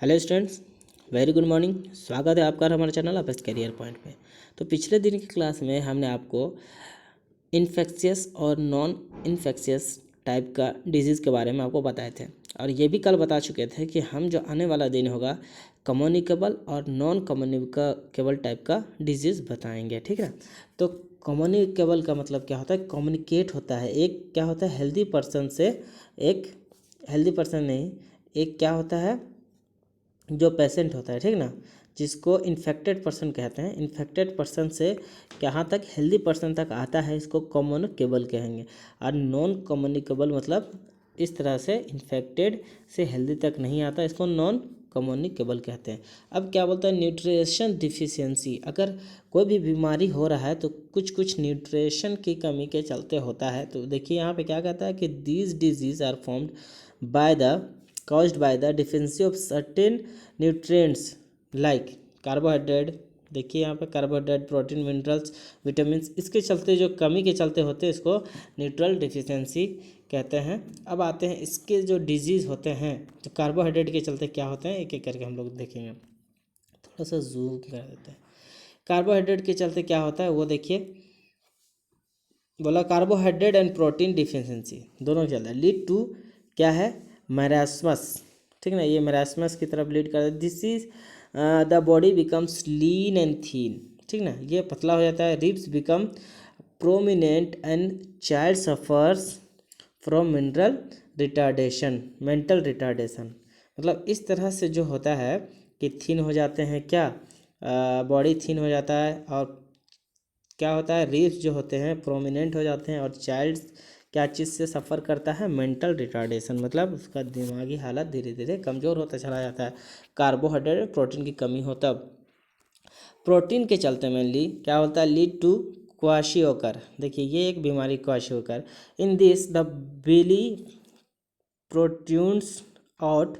Hello students, very good morning. स्वागत है आपका हमारे चैनल बेस्ट करियर पॉइंट पे। तो पिछले दिन की क्लास में हमने आपको इन्फेक्शियस और नॉन इन्फेक्शियस टाइप का डिजीज़ के बारे में आपको बताए थे, और ये भी कल बता चुके थे कि हम जो आने वाला दिन होगा कम्युनिकेबल और नॉन कम्युनिकेबल टाइप का डिजीज़ बताएंगे। ठीक है, तो कम्युनिकेबल का मतलब क्या होता है? कम्युनिकेट होता है। एक क्या होता है? हेल्दी पर्सन से एक हेल्दी पर्सन नहीं, एक क्या होता है जो पेशेंट होता है, ठीक ना, जिसको इन्फेक्टेड पर्सन कहते हैं। इन्फेक्टेड पर्सन से कहाँ तक? हेल्दी पर्सन तक आता है, इसको कम्युनिकेबल कहेंगे। और नॉन कम्युनिकेबल मतलब इस तरह से इन्फेक्टेड से हेल्दी तक नहीं आता, इसको नॉन कम्युनिकेबल कहते हैं। अब क्या बोलता है? Nutrition deficiency. अगर कोई भी बीमारी हो रहा है तो कुछ कुछ न्यूट्रिशन की कमी के चलते होता है। तो देखिए यहाँ पे क्या कहता है कि these disease are formed by the caused by the deficiency of certain nutrients like carbohydrate। देखिए यहाँ पे कार्बोहाइड्रेट, प्रोटीन, मिनरल्स, विटामिन, इसके चलते जो कमी के चलते होते हैं इसको न्यूट्रल डिफिशियंसी कहते हैं। अब आते हैं इसके जो डिजीज़ होते हैं, तो कार्बोहाइड्रेट के चलते क्या होते हैं, एक एक करके हम लोग देखेंगे। थोड़ा सा जूम कर देते हैं। कार्बोहाइड्रेट के चलते क्या होता है वो देखिए, बोला कार्बोहाइड्रेट एंड प्रोटीन डिफिशियंसी दोनों चलता है। लीड टू क्या है? मैरास्मस। ठीक ना, ये मैरास्मस की तरफ लीड करता है। This is the body becomes lean and थीन। ठीक ना, ये पतला हो जाता है। Ribs become prominent and child suffers from mineral retardation, mental retardation. मतलब इस तरह से जो होता है कि थीन हो जाते हैं, क्या बॉडी थीन हो जाता है, और क्या होता है? रिब्स जो होते हैं प्रोमिनेंट हो जाते हैं, और चाइल्ड क्या चीज़ से सफ़र करता है? मेंटल रिटार्डेशन, मतलब उसका दिमागी हालत धीरे धीरे कमज़ोर होता चला जाता है। कार्बोहाइड्रेट प्रोटीन की कमी हो तब। प्रोटीन के चलते मेनली क्या होता है? Lead to kwashiorkor. देखिए ये एक बीमारी kwashiorkor. In this the belly protrudes out,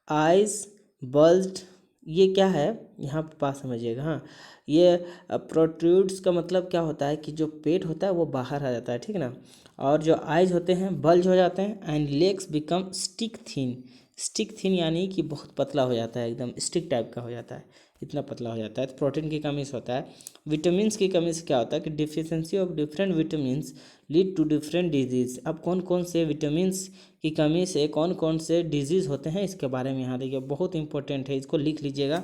eyes bulged. ये क्या है यहाँ पे पास समझिएगा। हाँ, ये प्रोट्रूड्स का मतलब क्या होता है कि जो पेट होता है वो बाहर आ जाता है, ठीक ना, और जो आइज होते हैं बल्ज हो जाते हैं। And legs become stick thin. Stick thin यानी कि बहुत पतला हो जाता है, एकदम स्टिक टाइप का हो जाता है, इतना पतला हो जाता है। तो प्रोटीन की कमी से होता है। विटामिन्स की कमी से क्या होता है कि deficiency of different vitamins lead to different disease. अब कौन कौन से विटामिन्स की कमी से कौन कौन से डिजीज़ होते हैं इसके बारे में यहाँ देखिए, बहुत इंपॉर्टेंट है, इसको लिख लीजिएगा,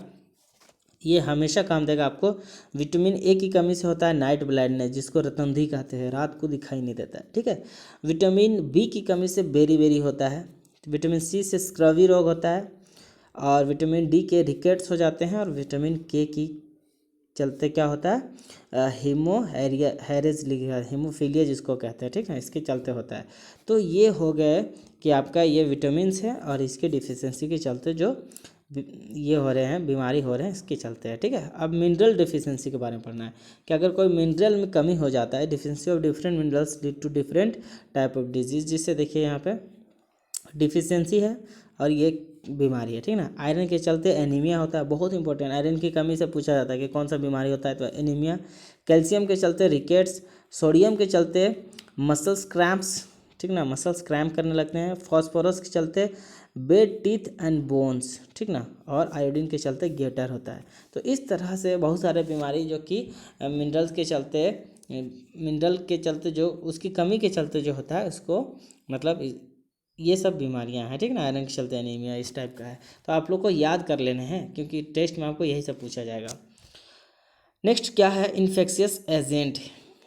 ये हमेशा काम देगा आपको। विटामिन ए की कमी से होता है नाइट ब्लाइंडनेस, जिसको रतंधी कहते हैं, रात को दिखाई नहीं देता है, ठीक है। विटामिन बी की कमी से बेरी बेरी होता है। विटामिन सी से स्क्रवी रोग होता है, और विटामिन डी के रिकेट्स हो जाते हैं, और विटामिन के की चलते क्या होता है? हेरेज लिखा, हीमोफीलिया जिसको कहते हैं, ठीक है, इसके चलते होता है। तो ये हो गए कि आपका ये विटामिन्स है, और इसके डिफिशियंसी के चलते जो ये हो रहे हैं, बीमारी हो रहे हैं, इसके चलते है, ठीक है। अब मिनरल डिफिशियंसी के बारे में पढ़ना है कि अगर कोई मिनरल में कमी हो जाता है, deficiency of different minerals lead to different type of disease. जिससे देखिए यहाँ पे डिफिशियंसी है और ये बीमारी है, ठीक ना। आयरन के चलते एनीमिया होता है, बहुत इंपॉर्टेंट, आयरन की कमी से पूछा जाता है कि कौन सा बीमारी होता है, तो एनीमिया। कैल्शियम के चलते रिकेट्स, सोडियम के चलते मसल्स क्रैम्प्स, ठीक ना, मसल्स क्रैम्प करने लगते हैं। फॉस्फोरस के चलते बेड टीथ एंड बोन्स, ठीक ना, और आयोडीन के चलते गेटर होता है। तो इस तरह से बहुत सारे बीमारी जो कि मिनरल्स के चलते, मिनरल के चलते जो उसकी कमी के चलते जो होता है उसको, मतलब ये सब बीमारियां हैं, ठीक ना। आयरन के चलते एनीमिया इस टाइप का है, तो आप लोग को याद कर लेने हैं क्योंकि टेस्ट में आपको यही सब पूछा जाएगा। नेक्स्ट क्या है? Infectious agent.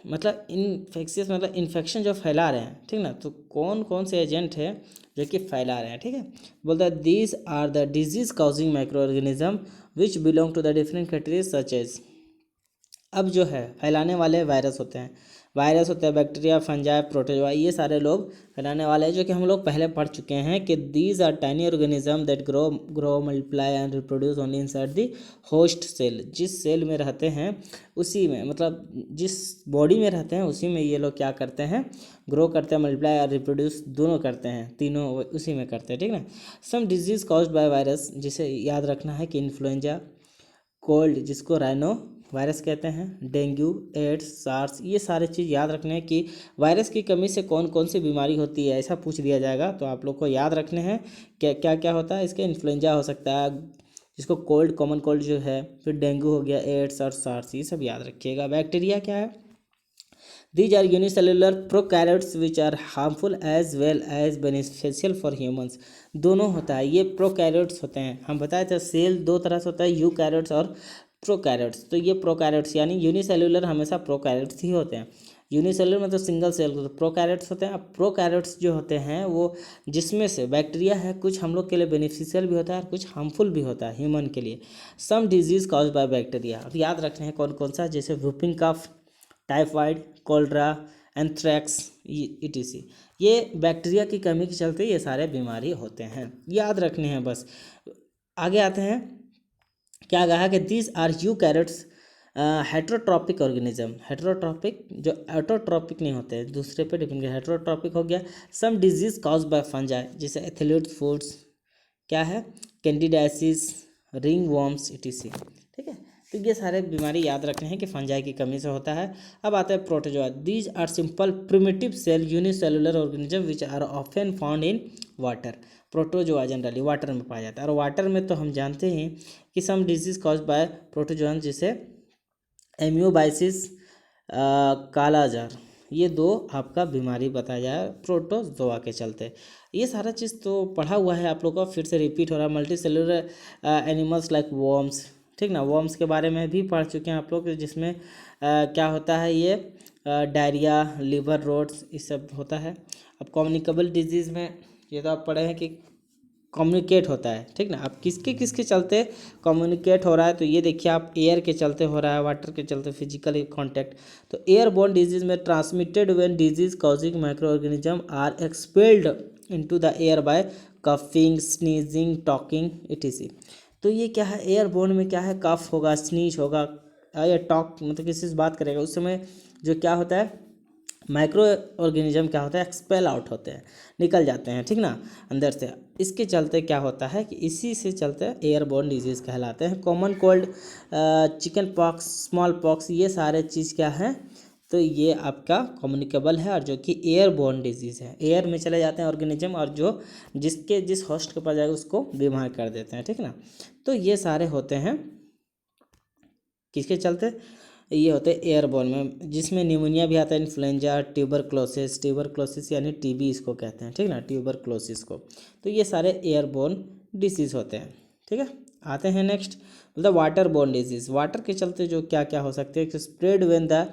मतलब इन्फेक्शियस मतलब इन्फेक्शन जो फैला रहे हैं, ठीक ना, तो कौन कौन से एजेंट है जो कि फैला रहे हैं, ठीक है। बोलता है these are the disease causing micro organism which belong to the different categories such as. अब जो है फैलाने वाले वायरस होते हैं, बैक्टीरिया, फंजाई, प्रोटोजोआ, ये सारे लोग फैलाने वाले हैं, जो कि हम लोग पहले पढ़ चुके हैं कि these are tiny organism that grow multiply and reproduce only inside the host cell. जिस सेल में रहते हैं उसी में, मतलब जिस बॉडी में रहते हैं उसी में ये लोग क्या करते हैं? ग्रो करते हैं, मल्टीप्लाई और रिप्रोड्यूस दोनों करते हैं, तीनों उसी में करते हैं, ठीक ना। Some disease caused by virus, जिसे याद रखना है कि इन्फ्लुएंजा, कोल्ड जिसको राइनो वायरस कहते हैं। डेंगू, एड्स, सार्स, ये सारे चीज़ याद रखने हैं कि वायरस की कमी से कौन कौन सी बीमारी होती है, ऐसा पूछ दिया जाएगा तो आप लोग को याद रखने हैं क्या क्या क्या होता है। इसके इन्फ्लुएंजा हो सकता है, जिसको कोल्ड, कॉमन कोल्ड जो है, फिर डेंगू हो गया, एड्स और सार्स, ये सब याद रखिएगा। बैक्टीरिया क्या है? These are unicellular prokaryotes which are harmful as well as beneficial for humans। दोनों होता है, ये प्रोकैरियोट्स होते हैं। हम बताए थे सेल दो तरह से होता है, यूकैरियोट्स और प्रोकैरियोट्स। तो ये प्रोकैरियोट्स यानी यूनिसेलुलर हमेशा प्रोकैरियोट्स ही होते हैं। यूनिसेलुलर मतलब सिंगल सेल, तो प्रोकैरियोट्स होते हैं। अब प्रोकैरियोट्स जो होते हैं वो जिसमें से बैक्टीरिया है, कुछ हम लोग के लिए बेनिफिशियल भी होता है और कुछ हार्मफुल भी होता है ह्यूमन के लिए। Some disease cause by bacteria, अब याद रखने हैं कौन कौन सा, जैसे whooping cough, typhoid, cholera, anthrax, etc. ये बैक्टीरिया की कमी के चलते ये सारे बीमारी होते हैं, याद रखने हैं बस। आगे आते हैं, क्या कहा कि this are eukaryotes heterotrophic organism. Heterotrophic जो ऑटोट्रॉपिक नहीं होते, दूसरे पे डिपेंड कर, हेट्रोट्रॉपिक हो गया। Some disease cause by fungi, जैसे एथिलीड फूड्स, क्या है, कैंडिडाइसिस, रिंग वॉर्म्स, ईटीसी। ठीक है, तो ये सारे बीमारी याद रखने हैं कि फंजाई की कमी से होता है। अब आता है protozoa. These are simple primitive cell unicellular organism which are often found in water. Protozoa generally water में पाया जाता है, और वाटर में तो हम जानते हैं कि some disease cause by protozoa, जैसे एम्यूबाइसिस, कालाजार, ये दो आपका बीमारी बताया जाए प्रोटोजोआ के चलते। ये सारा चीज़ तो पढ़ा हुआ है आप लोग का, फिर से रिपीट हो रहा है। Multi cellular animals like worms, ठीक ना, वॉर्म्स के बारे में भी पढ़ चुके हैं आप लोग, जिसमें क्या होता है, ये डायरिया, लिवर रोड्स, ये सब होता है। अब कम्युनिकेबल डिजीज़ में ये तो आप पढ़े हैं कि कम्युनिकेट होता है, ठीक ना। अब किसके किसके चलते कम्युनिकेट हो रहा है, तो ये देखिए आप, एयर के चलते हो रहा है, वाटर के चलते, फिजिकल कांटेक्ट। तो एयरबोर्न डिजीज में transmitted when disease causing micro organism are expelled into the air by coughing, sneezing, talking, etc. तो ये क्या है, एयरबोर्न में क्या है, कफ होगा, स्नीज होगा या टॉक, मतलब किसी से बात करेगा, उस समय जो क्या होता है, माइक्रो ऑर्गेनिज्म क्या होता है, एक्सपेल आउट होते हैं, निकल जाते हैं, ठीक ना, अंदर से। इसके चलते क्या होता है कि इसी से चलते एयरबोर्न डिजीज़ कहलाते हैं। Common cold, chicken pox, small pox, ये सारे चीज़ क्या हैं, तो ये आपका कम्युनिकेबल है, और जो कि एयरबोर्न डिजीज़ है, एयर में चले जाते हैं ऑर्गेनिज्म, और जो जिस होस्ट के पास जाएगा उसको बीमार कर देते हैं, ठीक ना। तो ये सारे होते हैं किसके चलते, ये होते हैं एयरबोर्न में, जिसमें निमोनिया भी आता है, इन्फ्लुएंजा, ट्यूबरक्लोसिस यानी टीबी इसको कहते हैं, ठीक ना, ट्यूबरक्लोसिस को। तो ये सारे एयरबोर्न डिसीज़ होते हैं, ठीक है। आते हैं नेक्स्ट, मतलब वाटर बोर्न डिजीज़। वाटर के चलते जो क्या क्या हो सकते हैं, spread when the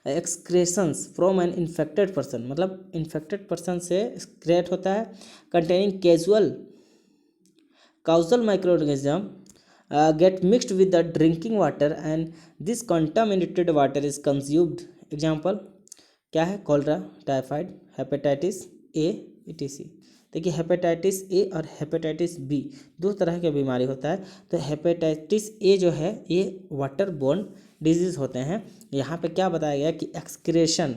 excretions from an infected person, मतलब इन्फेक्टेड पर्सन से एक्सक्रेट होता है, containing causal microorganism get mixed with the drinking water and this contaminated water is consumed। Example क्या है, cholera, typhoid, hepatitis A, etc. देखिए hepatitis A और hepatitis B दो तरह की बीमारी होता है। तो हेपेटाइटिस ए जो है ये वाटर बोर्न डिजीज़ होते हैं। यहाँ पे क्या बताया गया कि एक्सक्रेशन,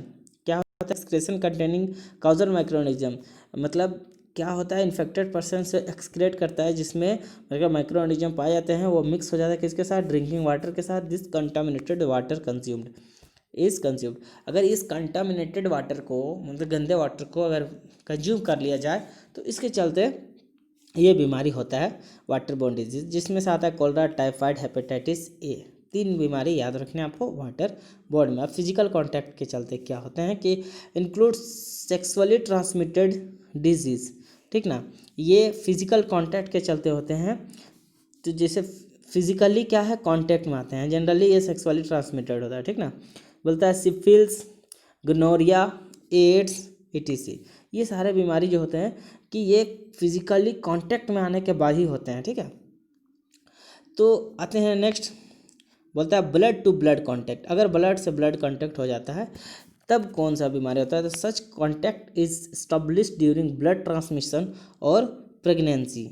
क्या होता है, एक्सक्रेशन कंटेनिंग काउजल माइक्रोऑर्गेनिज्म, मतलब क्या होता है, इन्फेक्टेड पर्सन से एक्सक्रेट करता है, जिसमें अगर माइक्रो ऑर्गेनिज्म पाए जाते हैं, वो मिक्स हो जाता है किसके साथ, ड्रिंकिंग वाटर के साथ। This contaminated water consumed is consumed, अगर इस कंटामिनेटेड वाटर को, मतलब गंदे वाटर को अगर कंज्यूम कर लिया जाए तो इसके चलते ये बीमारी होता है वाटर बोर्न डिजीज, जिसमें से आता है कॉलरा, टाइफाइड, हेपेटाइटिस ए। तीन बीमारी याद रखने आपको वाटर बोर्न में। अब फिजिकल कांटेक्ट के चलते क्या होते हैं कि इंक्लूड सेक्सुअली ट्रांसमिटेड डिजीज़, ठीक ना, ये फिजिकल कांटेक्ट के चलते होते हैं। तो जैसे फिजिकली क्या है, कांटेक्ट में आते हैं, जनरली ये सेक्सुअली ट्रांसमिटेड होता है, ठीक ना। बोलता है सिफिल्स, गोनोरिया, एड्स, ईटीसी। ये सारे बीमारी जो होते हैं कि ये फिजिकली कांटेक्ट में आने के बाद ही होते हैं, ठीक है। तो आते हैं नेक्स्ट, बोलता है ब्लड टू ब्लड कांटेक्ट, अगर ब्लड से ब्लड कांटेक्ट हो जाता है तब कौन सा बीमारी होता है, तो such contact is established during blood transmission और प्रेगनेंसी।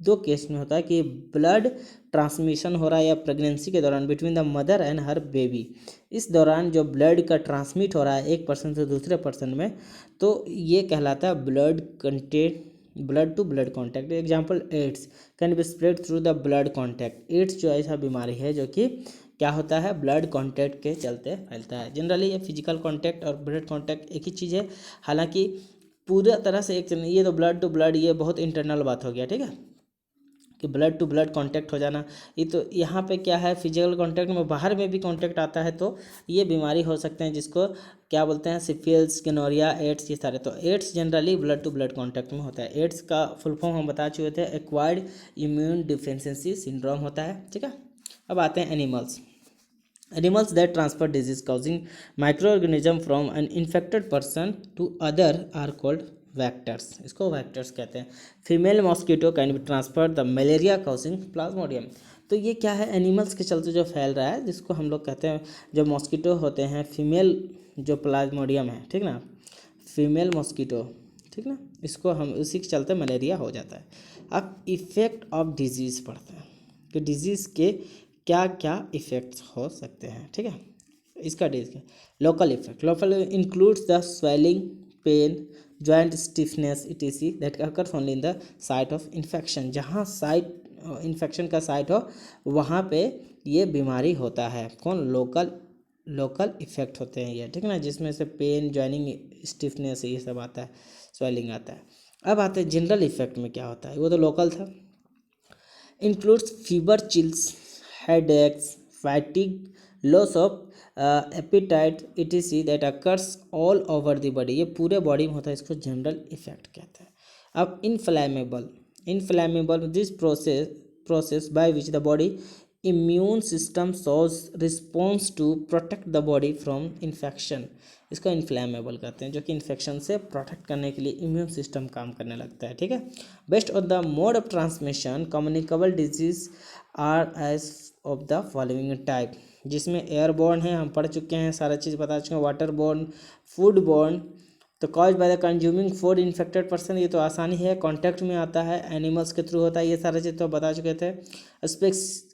दो केस में होता है कि ब्लड ट्रांसमिशन हो रहा है या प्रेगनेंसी के दौरान between the mother and her baby, इस दौरान जो ब्लड का ट्रांसमिट हो रहा है एक पर्सन से दूसरे पर्सन में, तो ये कहलाता है blood to blood contact. Example AIDS can be spread through the blood contact. AIDS जो ऐसा बीमारी है जो कि क्या होता है, ब्लड कॉन्टैक्ट के चलते फैलता है। जनरली ये फिजिकल कॉन्टैक्ट और ब्लड कॉन्टैक्ट एक ही चीज़ है, हालांकि पूरा तरह से एक ये तो ब्लड टू ब्लड, ये बहुत इंटरनल बात हो गया, ठीक है, कि ब्लड टू ब्लड कांटेक्ट हो जाना। ये तो यहाँ पे क्या है, फिजिकल कांटेक्ट में बाहर में भी कांटेक्ट आता है तो ये बीमारी हो सकते हैं, जिसको क्या बोलते हैं, सिफिलिस, गोनोरिया, एड्स, ये सारे। तो AIDS generally blood to blood contact में होता है। एड्स का फुल फॉर्म हम बता चुके थे, एक्वायर्ड इम्यून डिफिशिएंसी सिंड्रोम होता है, ठीक है। अब आते हैं animals. Animals that transfer disease causing microorganism from an infected person to other are called vectors. इसको vectors कहते हैं। Female mosquito can be transfer the malaria causing Plasmodium. तो ये क्या है, एनिमल्स के चलते जो फैल रहा है, जिसको हम लोग कहते हैं, जो मॉस्किटो होते हैं फीमेल, जो प्लाज्मोडियम है, ठीक ना, फीमेल मॉस्किटो, ठीक ना, इसको हम उसी के चलते मलेरिया हो जाता है। अब इफेक्ट ऑफ डिजीज़ पढ़ते हैं कि डिजीज़ के क्या क्या इफ़ेक्ट्स हो सकते हैं, ठीक है। इसका local effect, local includes the swelling, pain, joint stiffness etc that occurs only in the site of infection. जहाँ साइट इन्फेक्शन का साइट हो वहाँ पे ये बीमारी होता है। कौन, लोकल इफेक्ट होते हैं ये, ठीक है ना, जिसमें से पेन, जॉइनिंग, स्टिफनेस, ये सब आता है, स्वेलिंग आता है। अब आते हैं जनरल इफेक्ट में क्या होता है, वो तो लोकल था। Includes fever, chills, headaches, fatigue, loss of appetite etc that occurs all over the body। ये पूरे बॉडी में होता है, इसको जनरल इफेक्ट कहते हैं। अब inflammable this process by which the body immune system shows response to protect the body from infection. इसको इन्फ्लेमेबल कहते हैं, जो कि इन्फेक्शन से प्रोटेक्ट करने के लिए इम्यून सिस्टम काम करने लगता है, ठीक है। Best of the mode of transmission communicable disease are as of the following type, जिसमें एयरबोर्न है, हम पढ़ चुके हैं, सारा चीज़ बता चुके हैं, वाटरबोर्न, फूडबोर्न, तो cause by the consuming food infected person, ये तो आसानी है, कॉन्टैक्ट में आता है, एनिमल्स के थ्रू होता है, ये सारा चीज़ तो बता चुके थे।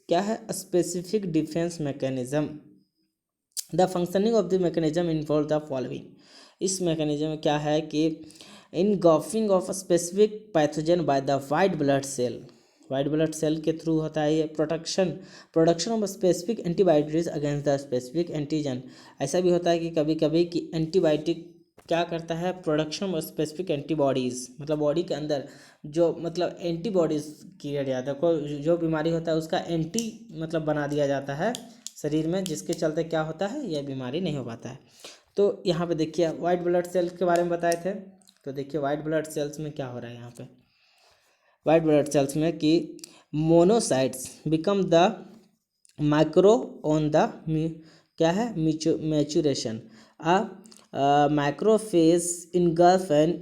क्या है, specific defence mechanism, the functioning of the mechanism involve the following. इस मैकेनिज्म में क्या है कि engulfing of specific pathogen by the white blood cell के थ्रू होता है ये। Production of specific antibiotics against the specific antigen. ऐसा भी होता है कि कभी कभी कि एंटीबायोटिक क्या करता है, प्रोडक्शन ऑफ स्पेसिफिक एंटीबॉडीज़, मतलब बॉडी के अंदर जो मतलब एंटीबॉडीज़ किया जाता है, कोई जो बीमारी होता है उसका मतलब बना दिया जाता है शरीर में, जिसके चलते क्या होता है, यह बीमारी नहीं हो पाता है। तो यहाँ पे देखिए वाइट ब्लड सेल्स के बारे में बताए थे, तो देखिए वाइट ब्लड सेल्स में क्या हो रहा है यहाँ पे, वाइट ब्लड सेल्स में कि monocytes become the micro on the क्या है, maturation, macrophage engulf and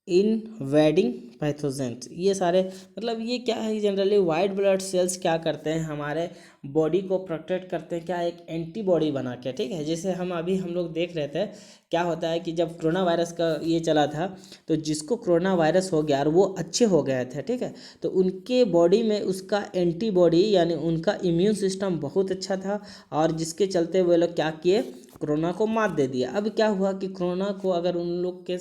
invading pathogens. ये सारे मतलब ये क्या है, जनरली वाइट ब्लड सेल्स क्या करते हैं, हमारे बॉडी को प्रोटेक्ट करते हैं, क्या एक एंटीबॉडी बना के, ठीक है। जैसे हम लोग देख रहे थे, क्या होता है कि जब कोरोना वायरस का ये चला था, तो जिसको कोरोना वायरस हो गया और वो अच्छे हो गए थे, ठीक है, तो उनके बॉडी में उसका एंटीबॉडी यानी उनका इम्यून सिस्टम बहुत अच्छा था, और जिसके चलते वो लोग क्या किए, कोरोना को मात दे दिया। अब क्या हुआ कि कोरोना को अगर उन लोग के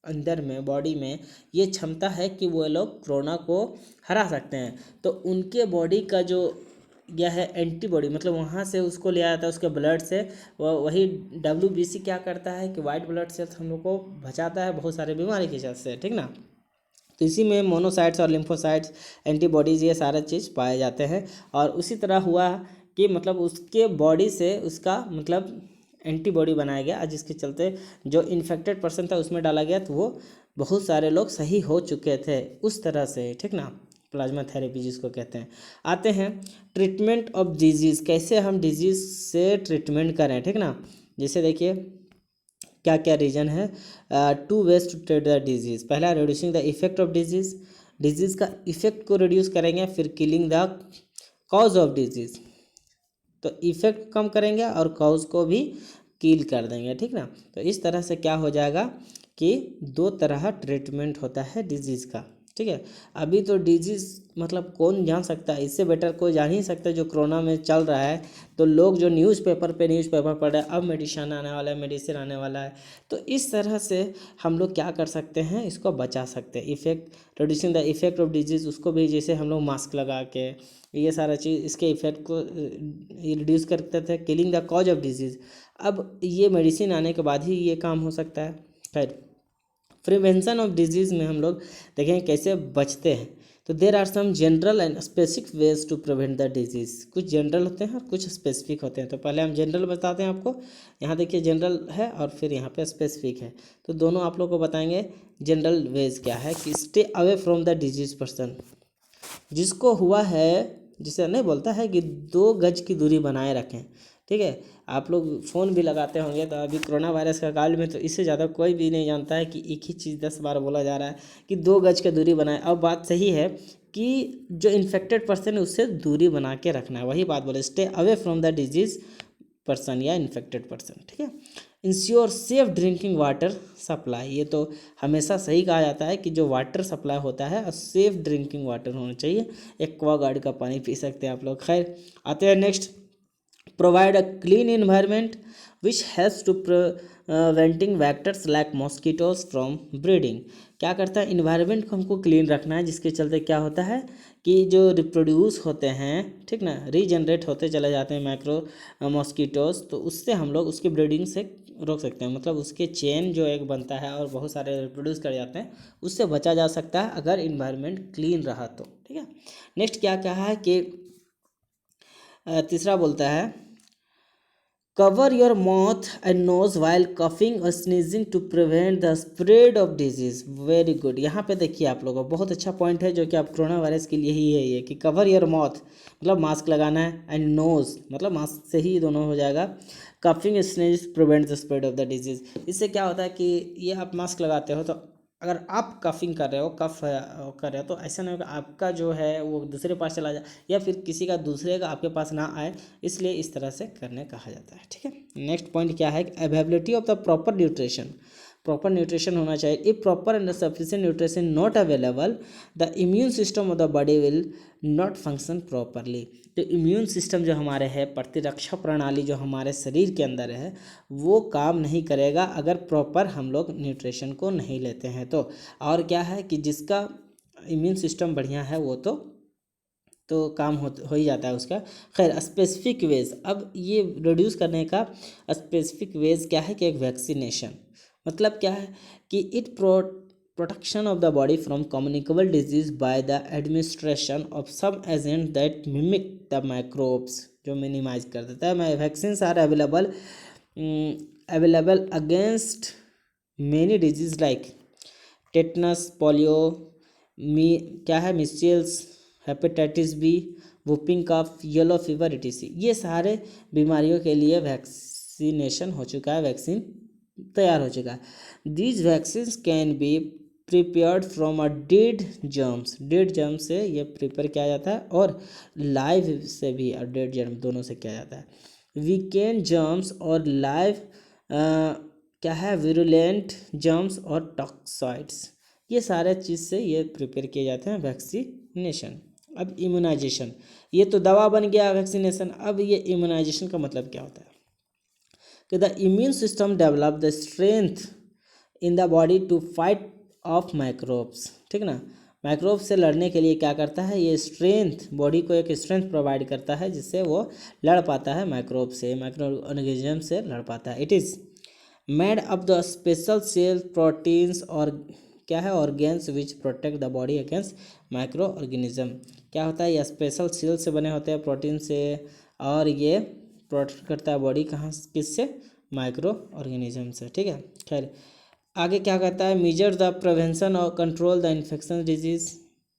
अंदर में, बॉडी में ये क्षमता है कि वो लोग कोरोना को हरा सकते हैं, तो उनके बॉडी का जो यह है एंटीबॉडी, मतलब वहाँ से उसको लिया जाता है, उसके ब्लड से, वही WBC क्या करता है कि वाइट ब्लड सेल्स हम लोग को बचाता है बहुत सारे बीमारी के चलते से, ठीक ना। तो इसी में मोनोसाइट्स और लिम्फोसाइट्स, एंटीबॉडीज़, ये सारे चीज़ पाए जाते हैं। और उसी तरह हुआ कि मतलब उसके बॉडी से उसका मतलब एंटीबॉडी बनाया गया, जिसके चलते जो इन्फेक्टेड पर्सन था उसमें डाला गया, तो वो बहुत सारे लोग सही हो चुके थे उस तरह से, ठीक ना, प्लाज्मा थेरेपी जिसको कहते हैं। आते हैं ट्रीटमेंट ऑफ डिजीज़, कैसे हम डिजीज़ से ट्रीटमेंट करें, ठीक ना। जैसे देखिए क्या क्या रीजन है, 2 ways to treat the disease. पहला reducing the effect of disease का इफेक्ट को रिड्यूस करेंगे, फिर killing the cause of disease, तो इफेक्ट कम करेंगे और कॉज को भी किल कर देंगे, ठीक ना। तो इस तरह से क्या हो जाएगा कि 2 तरह ट्रीटमेंट होता है डिजीज़ का, ठीक है। अभी तो डिजीज़ मतलब कौन जान सकता है, इससे बेटर कोई जान ही सकता है जो कोरोना में चल रहा है। तो लोग जो न्यूज़पेपर पढ़ रहे हैं, अब मेडिसिन आने वाला है, मेडिसिन आने वाला है। तो इस तरह से हम लोग क्या कर सकते हैं, इसको बचा सकते हैं। Effect reducing the effect of disease, उसको भी जैसे हम लोग मास्क लगा के ये सारा चीज़ इसके इफेक्ट को रिड्यूस करते थे, killing the cause of disease. अब ये मेडिसिन आने के बाद ही ये काम हो सकता है। खैर, प्रिवेंशन ऑफ डिजीज़ में हम लोग देखें कैसे बचते हैं। तो there are some general and specific ways to prevent the disease. कुछ जनरल होते हैं और कुछ स्पेसिफिक होते हैं। तो पहले हम जनरल बताते हैं आपको। यहाँ देखिए जनरल है और फिर यहाँ पे स्पेसिफिक है। तो दोनों आप लोग को बताएंगे। जनरल वेज क्या है कि stay away from the disease person. जिसको हुआ है, जिसे नहीं बोलता है कि 2 गज की दूरी बनाए रखें। ठीक है, आप लोग फ़ोन भी लगाते होंगे तो अभी कोरोना वायरस का काल में तो इससे ज़्यादा कोई भी नहीं जानता है कि एक ही चीज़ 10 बार बोला जा रहा है कि 2 गज की दूरी बनाए। अब बात सही है कि जो इन्फेक्टेड पर्सन है उससे दूरी बना के रखना है, वही बात बोले, stay away from the disease person या इन्फेक्टेड पर्सन। ठीक है। Ensure safe drinking water supply. ये तो हमेशा सही कहा जाता है कि जो वाटर सप्लाई होता है और सेफ ड्रिंकिंग वाटर होना चाहिए। एक्वागार्ड का पानी पी सकते हैं आप लोग। खैर, आते हैं next. Provide a clean environment which helps to preventing vectors like mosquitoes from breeding. क्या करता है, इन्वायरमेंट को हमको क्लीन रखना है, जिसके चलते क्या होता है कि जो रिप्रोड्यूस होते हैं, ठीक ना, रीजनरेट होते चले जाते हैं माइक्रो मॉस्किटोज, तो उससे हम लोग उसकी ब्रीडिंग से रोक सकते हैं। मतलब उसके चेन जो एक बनता है और बहुत सारे रिप्रोड्यूस कर जाते हैं, उससे बचा जा सकता है अगर इन्वायरमेंट क्लीन रहा तो। ठीक है। नेक्स्ट क्या कहा है कि तीसरा बोलता है cover your mouth and nose while coughing और sneezing to prevent the spread of disease. Very good. यहाँ पे देखिए आप लोगों को बहुत अच्छा पॉइंट है जो कि आप कोरोना वायरस के लिए ही है ये, कि कवर योर माउथ मतलब मास्क लगाना है, एंड नोज मतलब मास्क से ही दोनों हो जाएगा। Coughing sneeze prevent the spread of the disease. इससे क्या होता है कि ये आप मास्क लगाते हो तो अगर आप कफिंग कर रहे हो, कफ कर रहे हो, तो ऐसा नहीं होगा आपका जो है वो दूसरे पास चला जाए या फिर किसी का दूसरे का आपके पास ना आए, इसलिए इस तरह से करने कहा जाता है। ठीक है। नेक्स्ट पॉइंट क्या है, availability of the proper nutrition. Proper nutrition होना चाहिए। If proper and sufficient nutrition not available, the immune system of the body will not function properly. तो इम्यून सिस्टम जो हमारे है, प्रतिरक्षा प्रणाली जो हमारे शरीर के अंदर है, वो काम नहीं करेगा अगर प्रॉपर हम लोग न्यूट्रिशन को नहीं लेते हैं तो। और क्या है कि जिसका इम्यून सिस्टम बढ़िया है वो तो काम हो ही जाता है उसका। खैर, स्पेसिफिक वेज, अब ये रिड्यूस करने का स्पेसिफिक वेज क्या है कि एक वैक्सीनेशन। मतलब क्या है कि it protection of the body from communicable disease by the administration of some agent that mimic the microbes, जो मिनिमाइज कर देता है। Vaccine are available against many disease like tetanus, polio, क्या है, measles, hepatitis B, whooping cough, yellow fever, etc। ये सारे बीमारियों के लिए वैक्सीनेशन हो चुका है, वैक्सीन तैयार हो चुका है। These vaccines can be prepared from a dead germs. Dead germ से ये प्रिपेयर किया जाता है और लाइव से भी, और डेड जर्म दोनों से किया जाता है। वीकेंड जर्म्स और लाइव क्या है, विरुलेंट जर्म्स और टॉक्साइड्स, ये सारे चीज़ से ये प्रिपेयर किए जाते हैं वैक्सीनेशन। अब इम्यूनाइजेशन, ये तो दवा बन गया वैक्सीनेशन। अब ये इम्यूनाइजेशन का मतलब क्या होता है कि the immune system develop the strength in the body to fight off microbes. ठीक ना, माइक्रोब से लड़ने के लिए क्या करता है, ये स्ट्रेंथ, बॉडी को एक स्ट्रेंथ प्रोवाइड करता है जिससे वो लड़ पाता है माइक्रोब से, माइक्रो ऑर्गेनिज्म से लड़ पाता है। It is made up the special cell proteins और क्या है, organs which protect the body against micro organism. क्या होता है, ये स्पेशल सेल से बने होते हैं, प्रोटीन से, और ये प्रोटेक्ट करता है बॉडी कहाँ, किससे, माइक्रो ऑर्गेनिज्म से। ठीक है। खैर, आगे क्या कहता है, मेजर द प्रिवेंशन और कंट्रोल द इन्फेक्शन डिजीज़।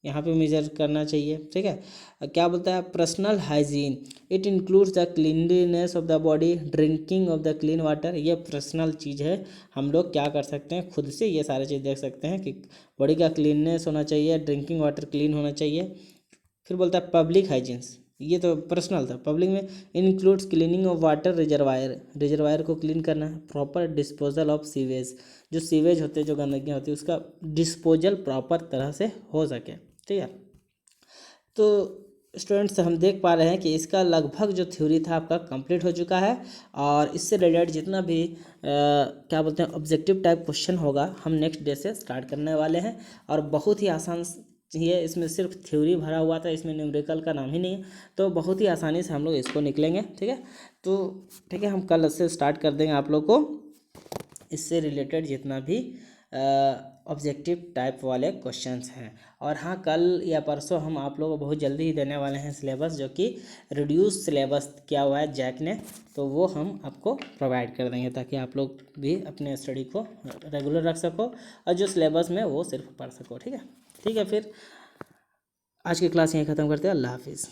यहाँ पे मेजर करना चाहिए। ठीक है। क्या बोलता है, personal hygiene, it includes the cleanliness of the body, drinking of the clean water. ये पर्सनल चीज़ है, हम लोग क्या कर सकते हैं, खुद से ये सारे चीज़ देख सकते हैं कि बॉडी का क्लीननेस होना चाहिए, ड्रिंकिंग वाटर क्लीन होना चाहिए। फिर बोलता है पब्लिक हाइजीन्स, ये तो पर्सनल था। पब्लिक में includes cleaning of water reservoir, reservoir को क्लीन करना है। प्रॉपर डिस्पोजल ऑफ सीवेज, जो सीवेज होते हैं, जो गंदगी होती है, उसका डिस्पोजल प्रॉपर तरह से हो सके, ठीक है। तो स्टूडेंट्स हम देख पा रहे हैं कि इसका लगभग जो थ्योरी था आपका कंप्लीट हो चुका है, और इससे रिलेटेड जितना भी क्या बोलते हैं ऑब्जेक्टिव टाइप क्वेश्चन होगा हम नेक्स्ट डे से स्टार्ट करने वाले हैं। और बहुत ही आसान ये, इसमें सिर्फ थ्योरी भरा हुआ था, इसमें न्यूमेरिकल का नाम ही नहीं है, तो बहुत ही आसानी से हम लोग इसको निकलेंगे, ठीक है। तो ठीक है, हम कल से स्टार्ट कर देंगे आप लोग को इससे रिलेटेड जितना भी ऑब्जेक्टिव टाइप वाले क्वेश्चंस हैं। और हाँ, कल या परसों हम आप लोगों को बहुत जल्दी ही देने वाले हैं सिलेबस, जो कि रिड्यूस सिलेबस किया हुआ है जैक ने, तो वो हम आपको प्रोवाइड कर देंगे, ताकि आप लोग भी अपने स्टडी को रेगुलर रख सको, और जो सिलेबस में वो सिर्फ पढ़ सको, ठीक है। ठीक है, फिर आज की क्लास यहीं ख़त्म करते हैं। अल्लाह हाफिज़।